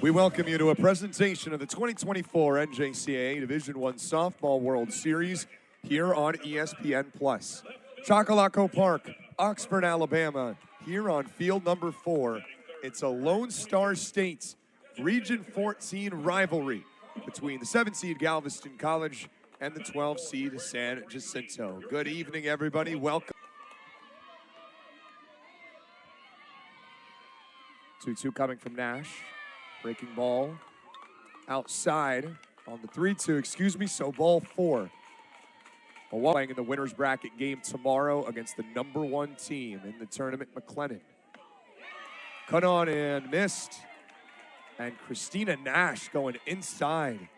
We welcome you to a presentation of the 2024 NJCAA Division I Softball World Series here on ESPN+. Chocolaco Park, Oxford, Alabama, here on field number 4. It's a Lone Star State Region 14 rivalry between the 7-seed Galveston College and the 12-seed San Jacinto. Good evening, everybody. Welcome. 2-2 coming from Nash. Breaking ball outside on the 3-2, so ball 4. Playing in the winner's bracket game tomorrow against the #1 team in the tournament, McLennan. Cut on and missed. And Christina Nash going inside.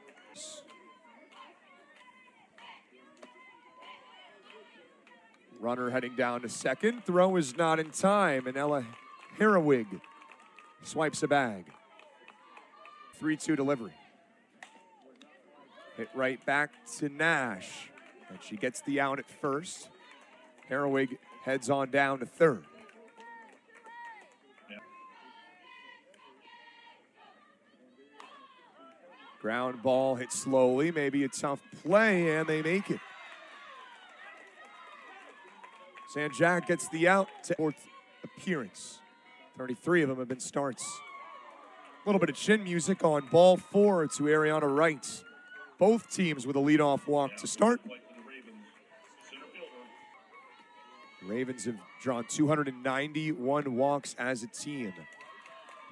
Runner heading down to second. Throw is not in time, and Ella Herwig swipes a bag. 3-2 delivery. Hit right back to Nash. And she gets the out at first. Herwig heads on down to third. Ground ball hit slowly. Maybe a tough play, and they make it. San Jac gets the out to fourth appearance. 33 of them have been starts. A little bit of chin music on ball 4 to Ariana Wright. Both teams with a leadoff walk to start. The Ravens have drawn 291 walks as a team.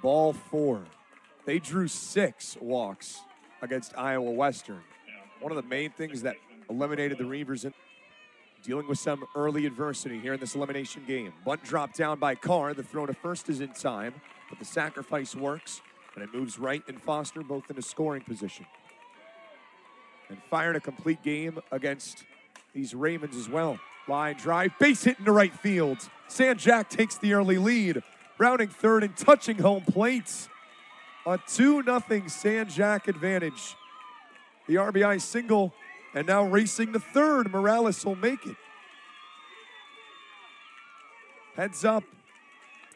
Ball 4. They drew 6 walks against Iowa Western. One of the main things that eliminated the Reavers in dealing with some early adversity here in this elimination game. Bunt dropped down by Carr. The throw to first is in time, but the sacrifice works. And it moves Wright and Foster both in a scoring position. And fired a complete game against these Ravens as well. Line drive, base hit into right field. San Jac takes the early lead. Rounding third and touching home plate. A 2-0 San Jac advantage. The RBI single, and now racing to third. Morales will make it. Heads up.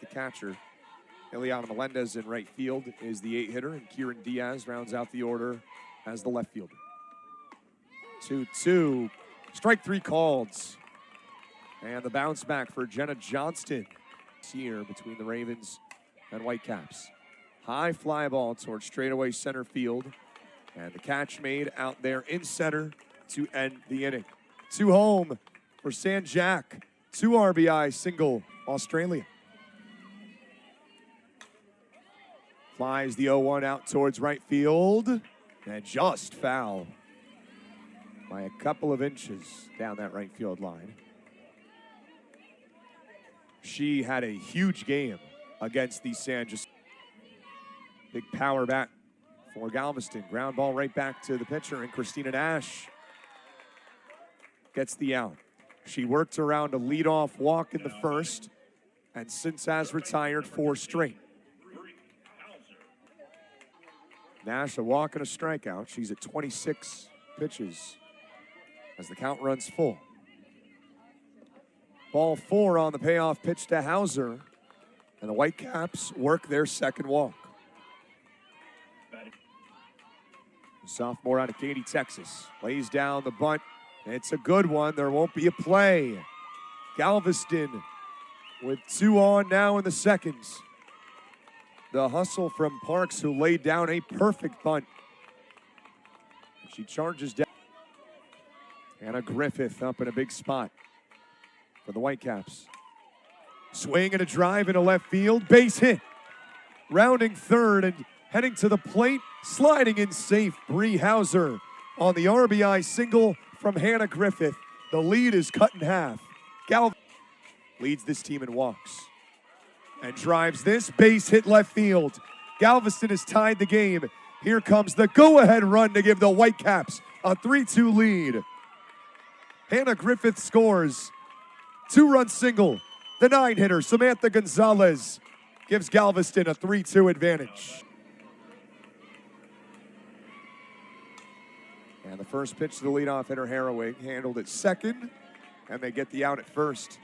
The catcher. Ileana Melendez in right field is the 8-hitter, and Kieran Diaz rounds out the order as the left fielder. 2-2, strike 3 called. And the bounce back for Jenna Johnston here between the Ravens and Whitecaps. High fly ball towards straightaway center field, and the catch made out there in center to end the inning. 2 home for San Jac, 2 RBI single Australia. Flies the 0-1 out towards right field, and just foul by a couple of inches down that right field line. She had a huge game against the San Jacinto. Big power bat for Galveston. Ground ball right back to the pitcher, and Christina Nash gets the out. She worked around a leadoff walk in the first, and since has retired 4 straight. Nash a walk and a strikeout. She's at 26 pitches as the count runs full. Ball 4 on the payoff pitch to Hauser, and the Whitecaps work their second walk. The sophomore out of Katy, Texas, lays down the bunt. It's a good one. There won't be a play. Galveston with 2 on now in the seconds. The hustle from Parks, who laid down a perfect bunt. She charges down. Anna Griffith up in a big spot for the Whitecaps. Swing and a drive into left field. Base hit. Rounding third and heading to the plate. Sliding in safe. Bree Hauser on the RBI single from Hannah Griffith. The lead is cut in half. Galveston leads this team in walks. And drives this, base hit left field. Galveston has tied the game. Here comes the go-ahead run to give the Whitecaps a 3-2 lead. Hannah Griffith scores. 2-run single. The 9-hitter, Samantha Gonzalez, gives Galveston a 3-2 advantage. And the first pitch to the leadoff hitter, Herwig, handled at second, and they get the out at first.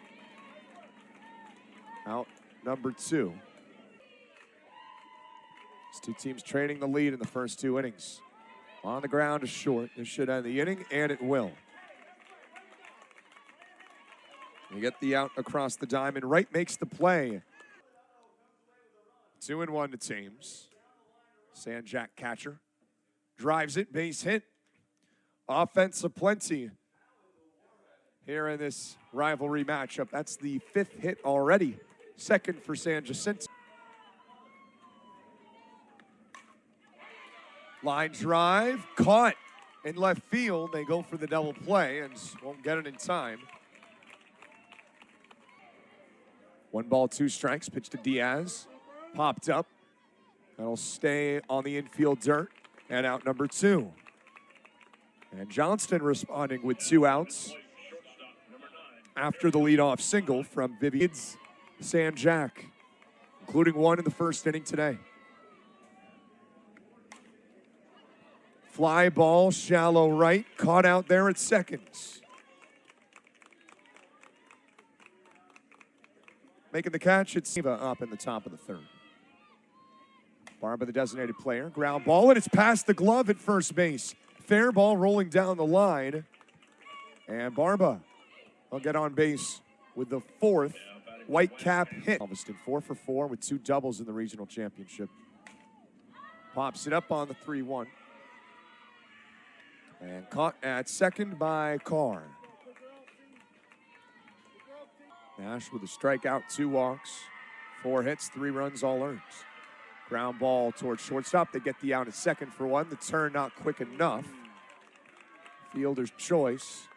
Out number 2. These two teams trading the lead in the first two innings. On the ground is short. This should end the inning, and it will. You get the out across the diamond. Wright makes the play. 2-1 to Thames. Sanjak catcher. Drives it, base hit. Offense aplenty here in this rivalry matchup. That's the 5th hit already. Second for San Jacinto. Line drive, caught in left field. They go for the double play and won't get it in time. 1 ball, 2 strikes. Pitch to Diaz. Popped up. That'll stay on the infield dirt. And out number 2. And Johnston responding with 2 outs after the leadoff single from Vivian's Sanjak, including 1 in the first inning today. Fly ball, shallow right, caught out there at seconds. Making the catch, it's Siva up in the top of the 3rd. Barba, the designated player, ground ball, and it's past the glove at first base. Fair ball rolling down the line. And Barba will get on base with the 4th white cap hit. Galveston 4 for 4 with 2 doubles in the regional championship. Pops it up on the 3-1. And caught at second by Carr. Nash with a strikeout, 2 walks, 4 hits, 3 runs, all earned. Ground ball towards shortstop. They get the out at second for 1. The turn not quick enough. Fielder's choice.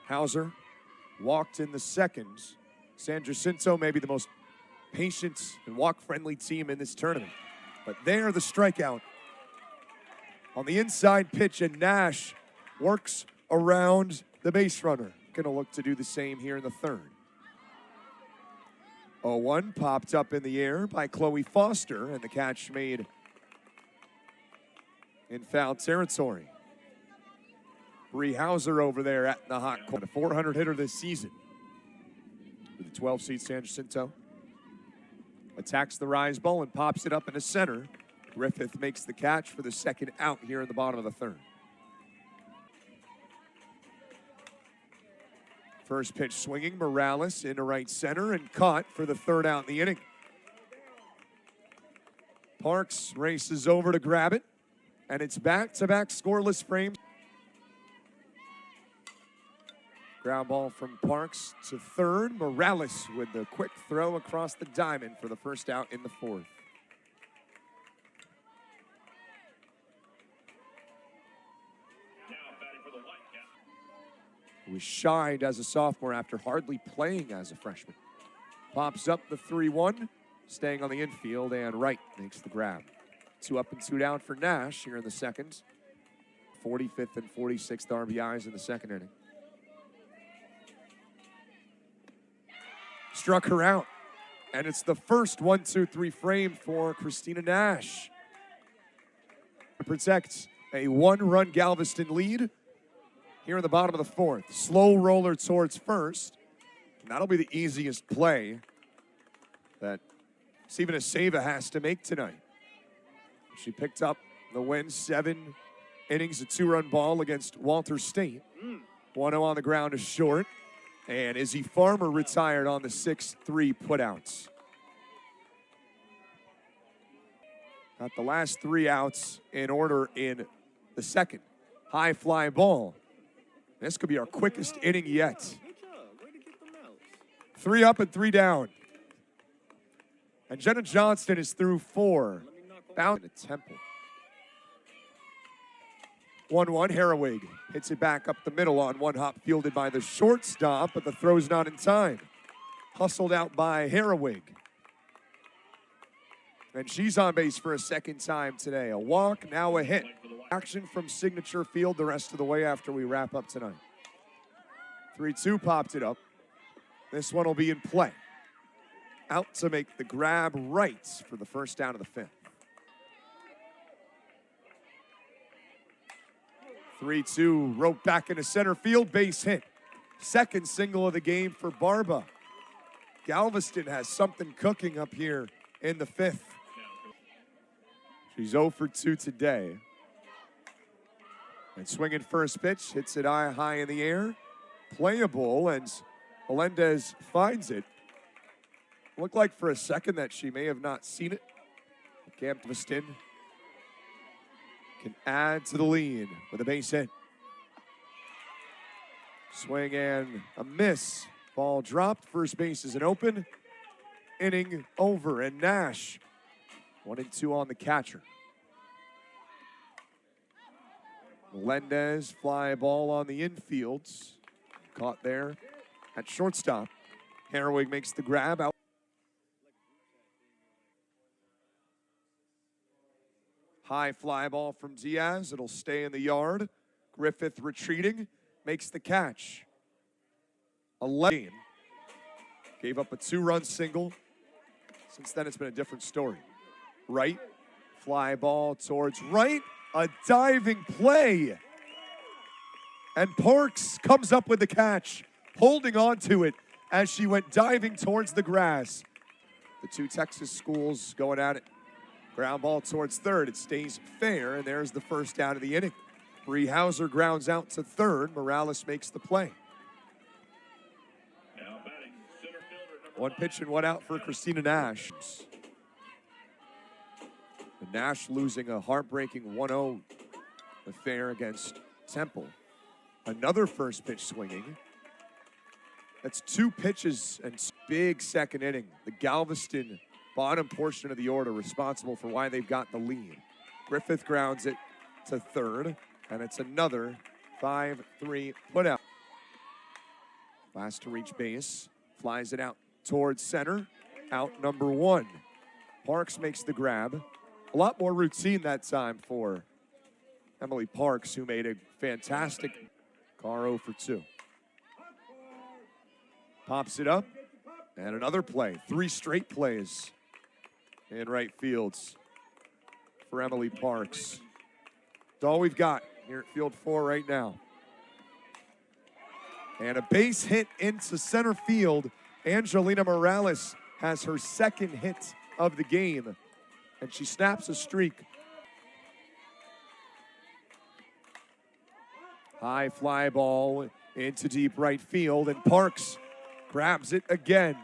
Hauser walked in the seconds. San Jacinto may be the most patient and walk-friendly team in this tournament. But there, the strikeout. On the inside pitch, and Nash works around the base runner. Gonna look to do the same here in the 3rd. 0-1 popped up in the air by Chloe Foster, and the catch made in foul territory. Bree Hauser over there at the hot corner. A 400 hitter this season. With the 12-seed San Jacinto. Attacks the rise ball and pops it up in the center. Griffith makes the catch for the 2nd out here in the bottom of the 3rd. First pitch swinging, Morales into right center and caught for the 3rd out in the inning. Parks races over to grab it, and it's back-to-back scoreless frames. Ground ball from Parks to 3rd. Morales with the quick throw across the diamond for the 1st out in the 4th. He was shined as a sophomore after hardly playing as a freshman. Pops up the 3-1, staying on the infield, and Wright makes the grab. 2 up and 2 down for Nash here in the 2nd. 45th and 46th RBIs in the 2nd inning. Struck her out, and it's the first 1-2-3 frame for Christina Nash. Protects a 1-run Galveston lead here in the bottom of the 4th. Slow roller towards first. And that'll be the easiest play that Steven Aceva has to make tonight. She picked up the win, 7 innings, a 2-run ball against Walter State. 1-0 on the ground is short. And Izzy Farmer retired on the 6-3 putouts. Got the last 3 outs in order in the 2nd. High fly ball. This could be our quickest inning yet. 3 up and 3 down. And Jenna Johnston is through 4. Bound in the temple. 1-1, Herrawig hits it back up the middle on 1 hop, fielded by the shortstop, but the throw's not in time. Hustled out by Herrawig. And she's on base for a 2nd time today. A walk, now a hit. Action from Signature Field the rest of the way after we wrap up tonight. 3-2 popped it up. This one will be in play. Out to make the grab right for the 1st out of the 5th. 3-2, roped back into center field, base hit. 2nd single of the game for Barba. Galveston has something cooking up here in the 5th. She's 0 for 2 today. And swinging first pitch, hits it high in the air. Playable, and Melendez finds it. Looked like for a second that she may have not seen it. Galveston can add to the lead with a base hit. Swing and a miss. Ball dropped. First base is an open. Inning over, and Nash 1-2 on the catcher. Melendez, fly ball on the infields. Caught there at shortstop. Herwig makes the grab out. High fly ball from Diaz. It'll stay in the yard. Griffith retreating, makes the catch. 11. Gave up a 2-run single. Since then, it's been a different story. Right, fly ball towards right. A diving play. And Parks comes up with the catch, holding on to it as she went diving towards the grass. The two Texas schools going at it. Ground ball towards third. It stays fair, and there's the first out of the inning. Bree Hauser grounds out to third. Morales makes the play. Now batting, center fielder, One pitch and one out for Christina Nash. And Nash losing a heartbreaking 1-0 affair against Temple. Another first pitch swinging. That's 2 pitches and big second inning. The Galveston bottom portion of the order responsible for why they've got the lead. Griffith grounds it to third, and it's another 5-3 putout. Last to reach base, flies it out towards center, out number 1. Parks makes the grab. A lot more routine that time for Emily Parks, who made a fantastic Carr 0 for 2. Pops it up, and another play. 3 straight plays in right fields for Emily Parks. That's all we've got here at field 4 right now. And a base hit into center field. Angelina Morales has her second hit of the game, and she snaps a streak. High fly ball into deep right field, and Parks grabs it again.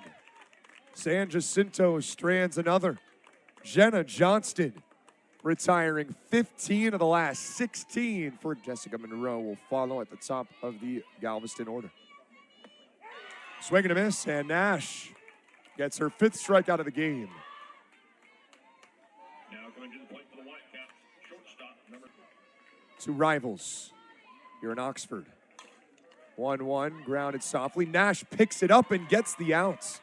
San Jacinto strands another. Jenna Johnston retiring 15 of the last 16 for Jessica Monroe will follow at the top of the Galveston order. Swing and a miss, and Nash gets her 5th strikeout of the game. now coming to the plate for the Whitecaps, shortstop number 2 rivals here in Oxford. 1-1, grounded softly. Nash picks it up and gets the outs,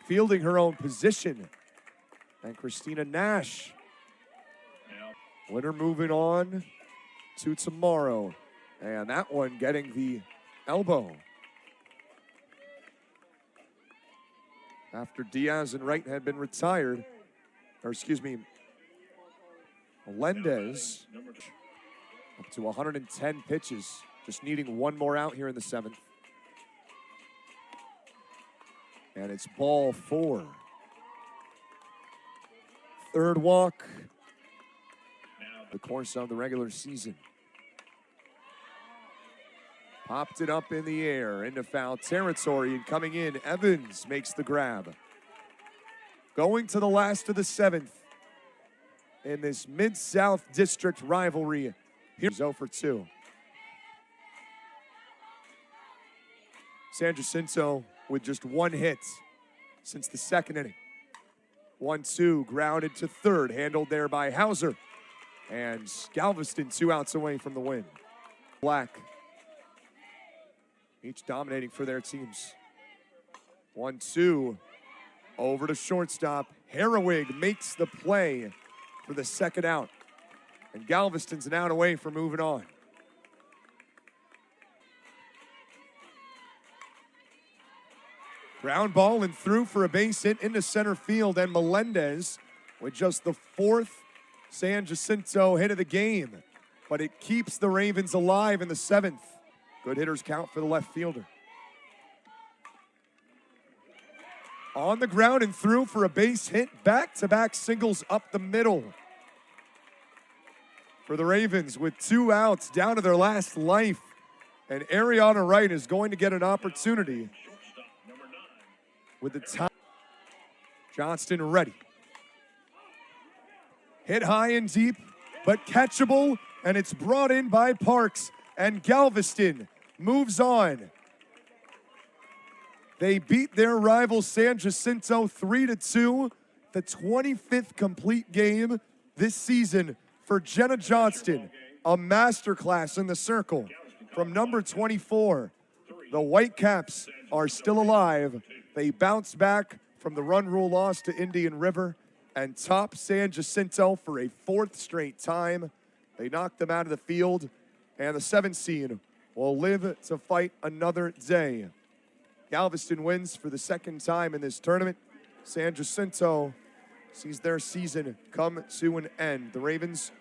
fielding her own position. And Christina Nash, winner moving on to tomorrow. And that one getting the elbow. After Diaz and Wright had been retired, Melendez up to 110 pitches, just needing 1 more out here in the 7th. And it's ball 4. 3rd walk, the course of the regular season. Popped it up in the air into foul territory, and coming in, Evans makes the grab. Going to the last of the 7th in this Mid-South District rivalry. Here's 0 for 2. San Jacinto with just 1 hit since the 2nd inning. 1-2, grounded to third, handled there by Hauser. And Galveston 2 outs away from the win. Black, each dominating for their teams. 1-2, over to shortstop. Herwig makes the play for the 2nd out. And Galveston's an out away from moving on. Ground ball and through for a base hit into center field, and Melendez with just the 4th San Jacinto hit of the game. But it keeps the Ravens alive in the 7th. Good hitters count for the left fielder. On the ground and through for a base hit. Back-to-back singles up the middle. for the Ravens with 2 outs down to their last life. And Ariana Wright is going to get an opportunity with the top. Johnston ready. Hit high and deep, but catchable, and it's brought in by Parks. And Galveston moves on. They beat their rival San Jacinto 3-2, the 25th complete game this season for Jenna Johnston. A masterclass in the circle from number 24. The Whitecaps are still alive. They bounce back from the run rule loss to Indian River and top San Jacinto for a 4th straight time. They knocked them out of the field, and the 7th seed will live to fight another day. Galveston wins for the 2nd time in this tournament. San Jacinto sees their season come to an end. The Ravens